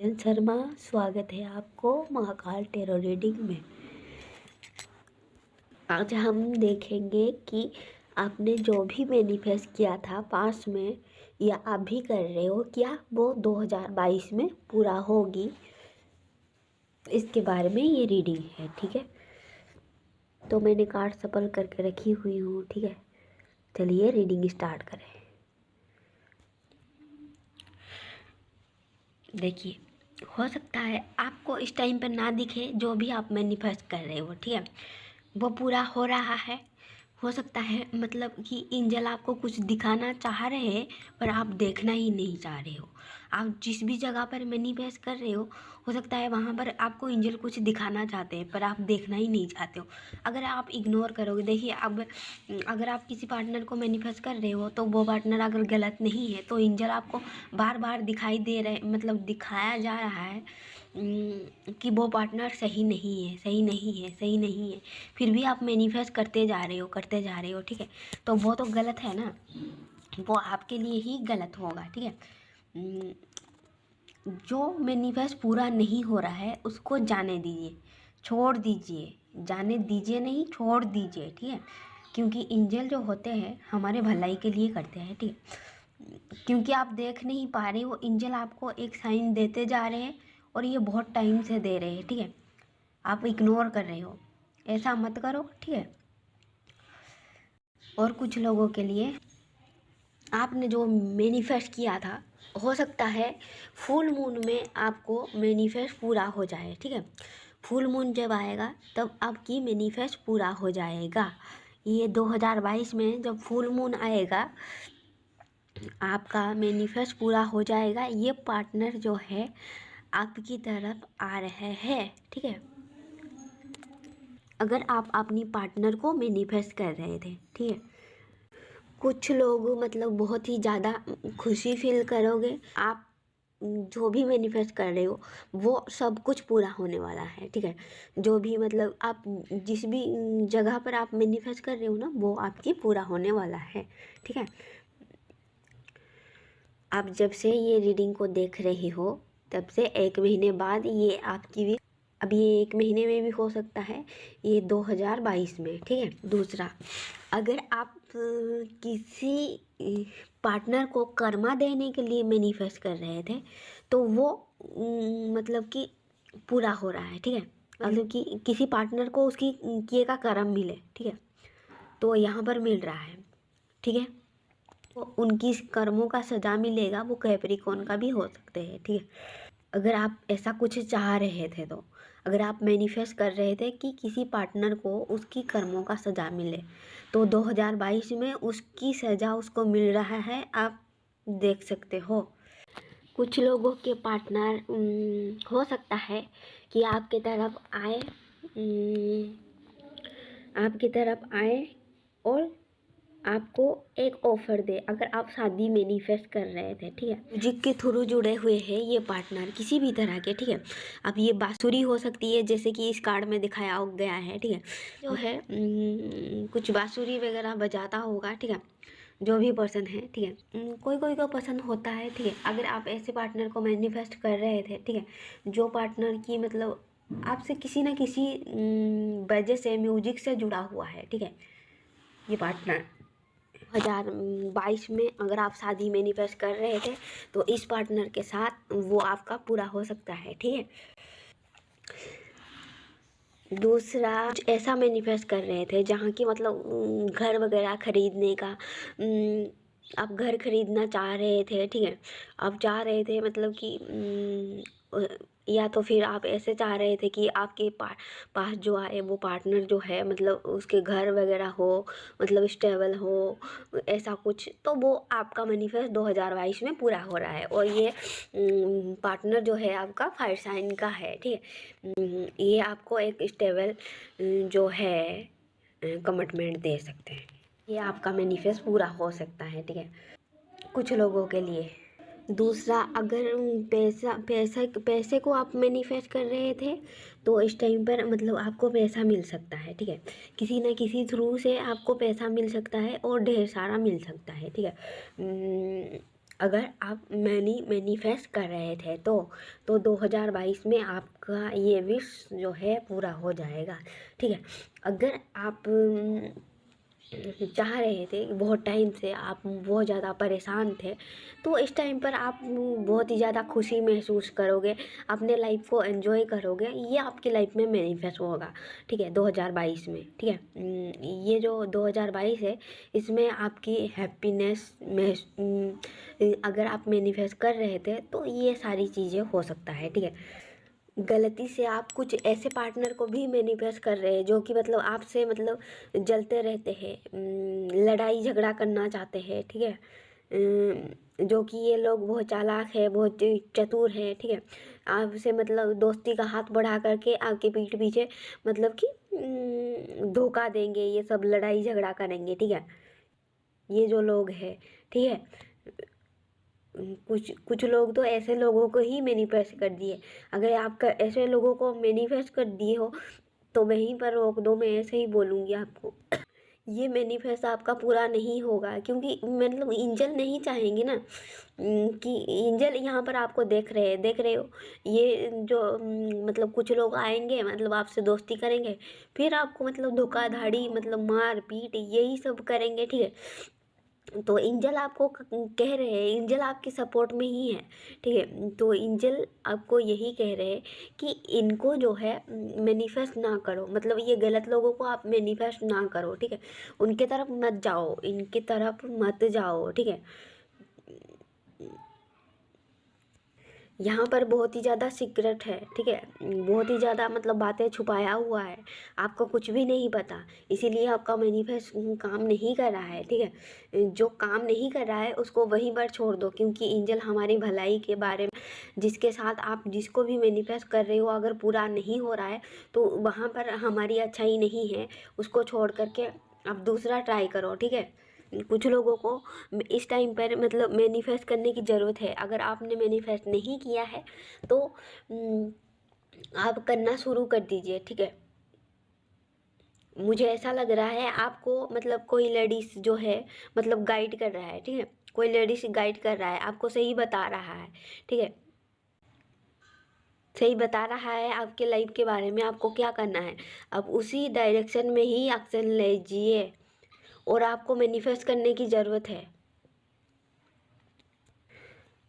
शर्मा, स्वागत है आपको महाकाल टेरो रीडिंग में। आज हम देखेंगे कि आपने जो भी मैनिफेस्ट किया था पास्ट में या आप भी कर रहे हो, क्या वो 2022 में पूरा होगी। इसके बारे में ये रीडिंग है, ठीक है। तो मैंने कार्ड सफल करके रखी हुई हूँ, ठीक है। चलिए रीडिंग स्टार्ट करें। देखिए, हो सकता है आपको इस टाइम पर ना दिखे जो भी आप मैनिफेस्ट कर रहे हो, ठीक है, वो पूरा हो रहा है। हो सकता है मतलब कि एंजल आपको कुछ दिखाना चाह रहे हैं पर आप देखना ही नहीं चाह रहे हो। आप जिस भी जगह पर मैनिफेस्ट कर रहे हो सकता है वहाँ पर आपको एंजल कुछ दिखाना चाहते हैं पर आप देखना ही नहीं चाहते हो। अगर आप इग्नोर करोगे, देखिए अब अगर आप किसी पार्टनर को मैनिफेस्ट कर रहे हो तो वो पार्टनर अगर गलत नहीं है तो एंजल आपको बार बार दिखाई दे रहे, मतलब दिखाया जा रहा है कि वो पार्टनर सही नहीं है, सही नहीं है, सही नहीं है। फिर भी आप मैनिफेस्ट करते जा रहे हो, ठीक है। तो वो तो गलत है ना, वो आपके लिए ही गलत होगा, ठीक है। जो मैनिफेस्ट पूरा नहीं हो रहा है उसको जाने दीजिए, छोड़ दीजिए, जाने दीजिए नहीं, छोड़ दीजिए, ठीक है। क्योंकि एंजल जो होते हैं हमारे भलाई के लिए करते हैं, ठीक है। क्योंकि आप देख नहीं पा रहे हो, एंजल आपको एक साइन देते जा रहे हैं और ये बहुत टाइम से दे रहे हैं, ठीक है। आप इग्नोर कर रहे हो, ऐसा मत करो, ठीक है। और कुछ लोगों के लिए आपने जो मैनिफेस्ट किया था, हो सकता है फुल मून में आपको मैनिफेस्ट पूरा हो जाए, ठीक है। फुल मून जब आएगा तब आपकी मैनिफेस्ट पूरा हो जाएगा। ये 2022 में जब फुल मून आएगा आपका मैनिफेस्ट पूरा हो जाएगा। ये पार्टनर जो है आपकी तरफ आ रहे हैं, ठीक है। अगर आप अपनी पार्टनर को मैनिफेस्ट कर रहे थे, ठीक है, कुछ लोग मतलब बहुत ही ज़्यादा खुशी फील करोगे। आप जो भी मैनिफेस्ट कर रहे हो वो सब कुछ पूरा होने वाला है, ठीक है। जो भी मतलब आप जिस भी जगह पर आप मैनिफेस्ट कर रहे हो ना वो आपकी पूरा होने वाला है, ठीक है। आप जब से ये रीडिंग को देख रहे हो तब से 1 महीने बाद ये आपकी भी, अब ये 1 महीने में भी हो सकता है, ये 2022 में, ठीक है। दूसरा, अगर आप किसी पार्टनर को कर्मा देने के लिए मैनिफेस्ट कर रहे थे तो वो मतलब कि पूरा हो रहा है, ठीक है। मतलब कि किसी पार्टनर को उसकी किए का कर्म मिले, ठीक है, तो यहाँ पर मिल रहा है, ठीक है। तो उनकी कर्मों का सजा मिलेगा, वो कैप्रिकॉर्न का भी हो सकते हैं, ठीक है। अगर आप ऐसा कुछ चाह रहे थे तो, अगर आप मैनिफेस्ट कर रहे थे कि किसी पार्टनर को उसकी कर्मों का सजा मिले तो 2022 में उसकी सजा उसको मिल रहा है, आप देख सकते हो। कुछ लोगों के पार्टनर हो सकता है कि आपके तरफ आए, आपकी तरफ आए और आपको एक ऑफर दे। अगर आप शादी मैनिफेस्ट कर रहे थे, ठीक है, म्यूजिक के थ्रू जुड़े हुए हैं ये पार्टनर किसी भी तरह के, ठीक है। अब ये बांसुरी हो सकती है जैसे कि इस कार्ड में दिखाया गया है, ठीक है। जो है कुछ बांसुरी वगैरह बजाता होगा, ठीक है, जो भी पर्सन है, ठीक है। कोई कोई को पसंद होता है, ठीक है। अगर आप ऐसे पार्टनर को मैनिफेस्ट कर रहे थे, ठीक है, जो पार्टनर की मतलब आपसे किसी न किसी वजह से म्यूजिक से जुड़ा हुआ है, ठीक है। ये पार्टनर 2022 में अगर आप शादी मैनिफेस्ट कर रहे थे तो इस पार्टनर के साथ वो आपका पूरा हो सकता है, ठीक है। दूसरा, कुछ ऐसा मैनिफेस्ट कर रहे थे जहाँ की मतलब घर वगैरह खरीदने का, आप घर खरीदना चाह रहे थे, ठीक है। आप चाह रहे थे मतलब कि या तो फिर आप ऐसे चाह रहे थे कि आपके पास जो आए वो पार्टनर जो है मतलब उसके घर वगैरह हो, मतलब स्टेबल हो, ऐसा कुछ। तो वो आपका मैनिफेस्ट 2022 में पूरा हो रहा है और ये पार्टनर जो है आपका फायर साइन का है, ठीक है। ये आपको एक स्टेबल जो है कमिटमेंट दे सकते हैं। ये आपका मैनिफेस्ट पूरा हो सकता है, ठीक है, कुछ लोगों के लिए। दूसरा, अगर पैसे को आप मैनिफेस्ट कर रहे थे तो इस टाइम पर मतलब आपको पैसा मिल सकता है, ठीक है। किसी न किसी थ्रू से आपको पैसा मिल सकता है और ढेर सारा मिल सकता है, ठीक है। अगर आप मैनिफेस्ट कर रहे थे तो 2022 में आपका ये विश जो है पूरा हो जाएगा, ठीक है। अगर आप चाह रहे थे बहुत टाइम से, आप बहुत ज़्यादा परेशान थे, तो इस टाइम पर आप बहुत ही ज़्यादा खुशी महसूस करोगे, अपने लाइफ को एंजॉय करोगे। ये आपकी लाइफ में मैनिफेस्ट होगा, ठीक है, 2022 में, ठीक है। ये जो 2022 है इसमें आपकी हैप्पीनेस में अगर आप मैनिफेस्ट कर रहे थे तो ये सारी चीज़ें हो सकता है, ठीक है। गलती से आप कुछ ऐसे पार्टनर को भी मैनिफेस्ट कर रहे हैं जो कि मतलब आपसे मतलब जलते रहते हैं, लड़ाई झगड़ा करना चाहते हैं, ठीक है। जो कि ये लोग बहुत चालाक है, बहुत चतुर है, ठीक है। आपसे मतलब दोस्ती का हाथ बढ़ा करके आपके पीठ पीछे मतलब कि धोखा देंगे, ये सब लड़ाई झगड़ा करेंगे, ठीक है। ये जो लोग हैं, ठीक है, कुछ कुछ लोग तो ऐसे लोगों को ही मैनिफेस्ट कर दिए। अगर आपका ऐसे लोगों को मैनिफेस्ट कर दिए हो तो वहीं पर रोक दो, मैं ऐसे ही बोलूँगी आपको। ये मैनिफेस्ट आपका पूरा नहीं होगा, क्योंकि मतलब एंजल नहीं चाहेंगे ना कि एंजल यहाँ पर आपको देख रहे हो। ये जो मतलब कुछ लोग आएंगे, मतलब आपसे दोस्ती करेंगे, फिर आपको मतलब धोखाधड़ी, मतलब मार पीट यही सब करेंगे, ठीक है। तो एंजल आपको कह रहे हैं, एंजल आपके सपोर्ट में ही है, ठीक है। तो एंजल आपको यही कह रहे हैं कि इनको जो है मैनिफेस्ट ना करो, मतलब ये गलत लोगों को आप मैनिफेस्ट ना करो, ठीक है। उनके तरफ मत जाओ, इनके तरफ मत जाओ, ठीक है। यहाँ पर बहुत ही ज़्यादा सीक्रेट है, ठीक है, बहुत ही ज़्यादा मतलब बातें छुपाया हुआ है, आपको कुछ भी नहीं पता, इसीलिए आपका मैनिफेस्ट काम नहीं कर रहा है, ठीक है। जो काम नहीं कर रहा है उसको वहीं पर छोड़ दो, क्योंकि एंजल हमारी भलाई के बारे में, जिसके साथ आप जिसको भी मैनिफेस्ट कर रहे हो अगर पूरा नहीं हो रहा है तो वहाँ पर हमारी अच्छाई नहीं है, उसको छोड़ करके आप दूसरा ट्राई करो, ठीक है। कुछ लोगों को इस टाइम पर मतलब मैनिफेस्ट करने की ज़रूरत है। अगर आपने मैनिफेस्ट नहीं किया है तो आप करना शुरू कर दीजिए, ठीक है। मुझे ऐसा लग रहा है आपको मतलब कोई लेडीज़ जो है मतलब गाइड कर रहा है, ठीक है, कोई लेडीज़ गाइड कर रहा है, आपको सही बता रहा है, ठीक है, सही बता रहा है आपके लाइफ के बारे में, आपको क्या करना है। अब उसी डायरेक्शन में ही एक्शन लीजिए और आपको मैनिफेस्ट करने की ज़रूरत है।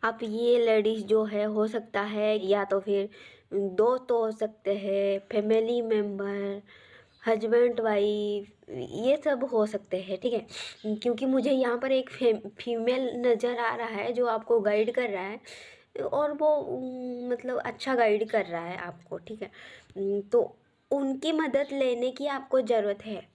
आप ये लेडीज़ जो है हो सकता है या तो फिर दोस्त हो सकते हैं, फैमिली मेम्बर, हस्बैंड वाइफ, ये सब हो सकते हैं, ठीक है। क्योंकि मुझे यहाँ पर एक फीमेल नज़र आ रहा है जो आपको गाइड कर रहा है और वो मतलब अच्छा गाइड कर रहा है आपको, ठीक है। तो उनकी मदद लेने की आपको ज़रूरत है,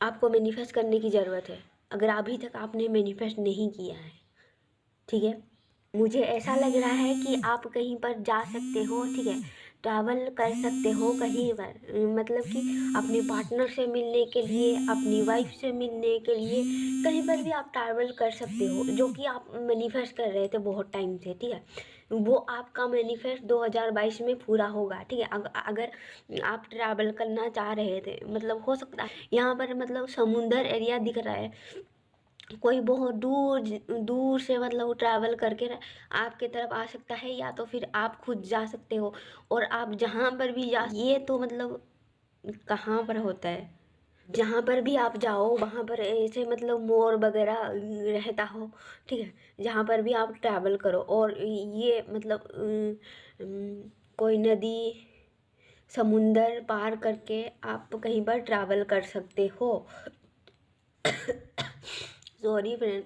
आपको मैनिफेस्ट करने की ज़रूरत है, अगर अभी तक आपने मैनिफेस्ट नहीं किया है, ठीक है। मुझे ऐसा लग रहा है कि आप कहीं पर जा सकते हो, ठीक है, ट्रैवल कर सकते हो कहीं पर, मतलब कि अपने पार्टनर से मिलने के लिए, अपनी वाइफ से मिलने के लिए, कहीं पर भी आप ट्रैवल कर सकते हो, जो कि आप मैनिफेस्ट कर रहे थे बहुत टाइम से, ठीक है। वो आपका मैनिफेस्ट 2022 में पूरा होगा, ठीक है। अगर आप ट्रैवल करना चाह रहे थे, मतलब हो सकता है यहाँ पर मतलब समुंदर एरिया दिख रहा है, कोई बहुत दूर दूर से मतलब ट्रैवल करके आपके तरफ आ सकता है, या तो फिर आप खुद जा सकते हो। और आप जहाँ पर भी जा, ये तो मतलब कहाँ पर होता है, जहाँ पर भी आप जाओ वहाँ पर ऐसे मतलब मोर वगैरह रहता हो, ठीक है, जहाँ पर भी आप ट्रैवल करो। और ये मतलब कोई नदी समुंदर पार करके आप कहीं पर ट्रैवल कर सकते हो। सॉरी फ्रेंड,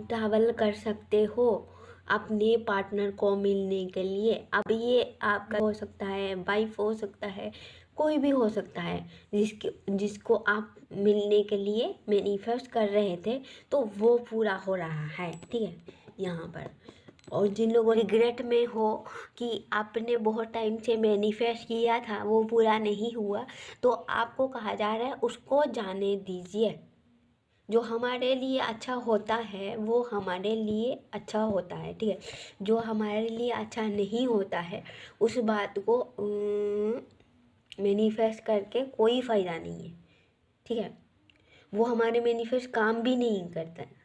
ट्रैवल कर सकते हो अपने पार्टनर को मिलने के लिए। अब ये आपका हो सकता है, वाइफ हो सकता है, कोई भी हो सकता है जिसको आप मिलने के लिए मैनिफेस्ट कर रहे थे, तो वो पूरा हो रहा है, ठीक है, यहाँ पर। और जिन लोगों रिग्रेट में हो कि आपने बहुत टाइम से मैनिफेस्ट किया था वो पूरा नहीं हुआ, तो आपको कहा जा रहा है उसको जाने दीजिए। जो हमारे लिए अच्छा होता है वो हमारे लिए अच्छा होता है, ठीक है। जो हमारे लिए अच्छा नहीं होता है उस बात को मैनिफेस्ट करके कोई फ़ायदा नहीं है, ठीक है। वो हमारे मैनिफेस्ट काम भी नहीं करता है।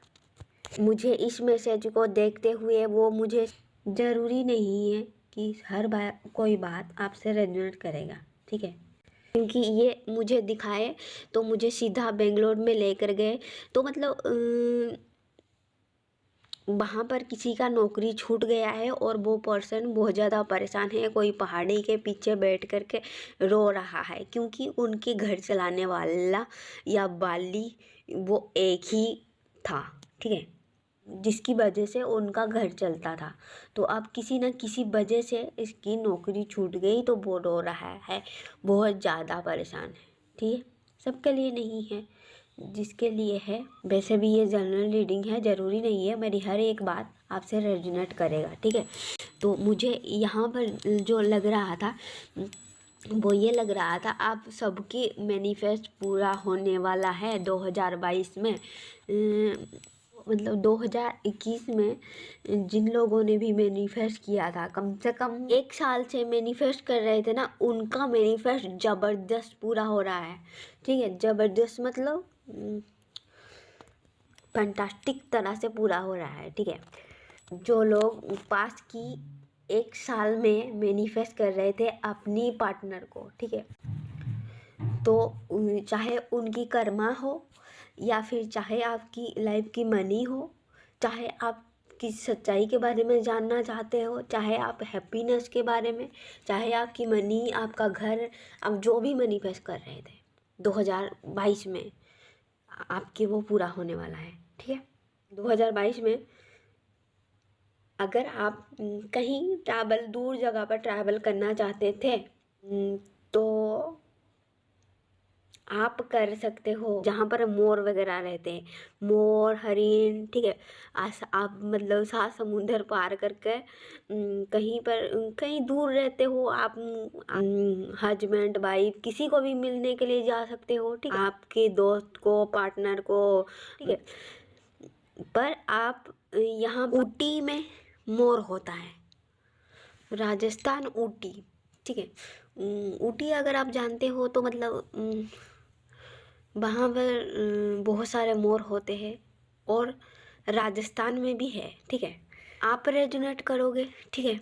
मुझे इस मैसेज को देखते हुए वो मुझे ज़रूरी नहीं है कि हर बार कोई बात आपसे रेजोनेट करेगा, ठीक है, क्योंकि ये मुझे दिखाए तो मुझे सीधा बेंगलोर में लेकर गए, तो मतलब वहाँ पर किसी का नौकरी छूट गया है और वो पर्सन बहुत ज़्यादा परेशान है, कोई पहाड़ी के पीछे बैठ कर के रो रहा है, क्योंकि उनके घर चलाने वाला या वाली वो एक ही था, ठीक है, जिसकी वजह से उनका घर चलता था। तो अब किसी न किसी वजह से इसकी नौकरी छूट गई तो वो रो रहा है, बहुत ज़्यादा परेशान है, ठीक है, सबके लिए नहीं है, जिसके लिए है। वैसे भी ये जनरल रीडिंग है, ज़रूरी नहीं है मेरी हर एक बात आपसे रेजोनेट करेगा, ठीक है। तो मुझे यहाँ पर जो लग रहा था वो ये लग रहा था आप सबकी मैनिफेस्ट पूरा होने वाला है 2022 में। मतलब 2021 में जिन लोगों ने भी मैनिफेस्ट किया था, कम से कम 1 साल से मैनिफेस्ट कर रहे थे ना, उनका मैनिफेस्ट ज़बरदस्त पूरा हो रहा है, ठीक है, ज़बरदस्त मतलब फैंटास्टिक तरह से पूरा हो रहा है, ठीक है। जो लोग पास्ट की 1 साल में मैनिफेस्ट कर रहे थे अपनी पार्टनर को, ठीक है, तो चाहे उनकी कर्मा हो या फिर चाहे आपकी लाइफ की मनी हो, चाहे आप किस सच्चाई के बारे में जानना चाहते हो, चाहे आप हैप्पीनेस के बारे में, चाहे आपकी मनी, आपका घर, आप जो भी मैनिफेस्ट कर रहे थे 2022 में आपके वो पूरा होने वाला है, ठीक है। 2022 में अगर आप कहीं ट्रैवल, दूर जगह पर ट्रैवल करना चाहते थे तो आप कर सकते हो, जहाँ पर मोर वगैरह रहते हैं, मोर, हरिन, ठीक है, आप मतलब 7 समुंदर पार करके कहीं पर, कहीं दूर रहते हो आप, हस्बैंड वाइफ किसी को भी मिलने के लिए जा सकते हो, ठीक है, आपके दोस्त को, पार्टनर को, ठीक है। पर आप यहाँ ऊटी में मोर होता है, राजस्थान ऊटी, ठीक है। ऊटी अगर आप जानते हो तो मतलब वहाँ पर बहुत सारे मोर होते हैं और राजस्थान में भी है, ठीक है। आप रेजोनेट करोगे, ठीक है।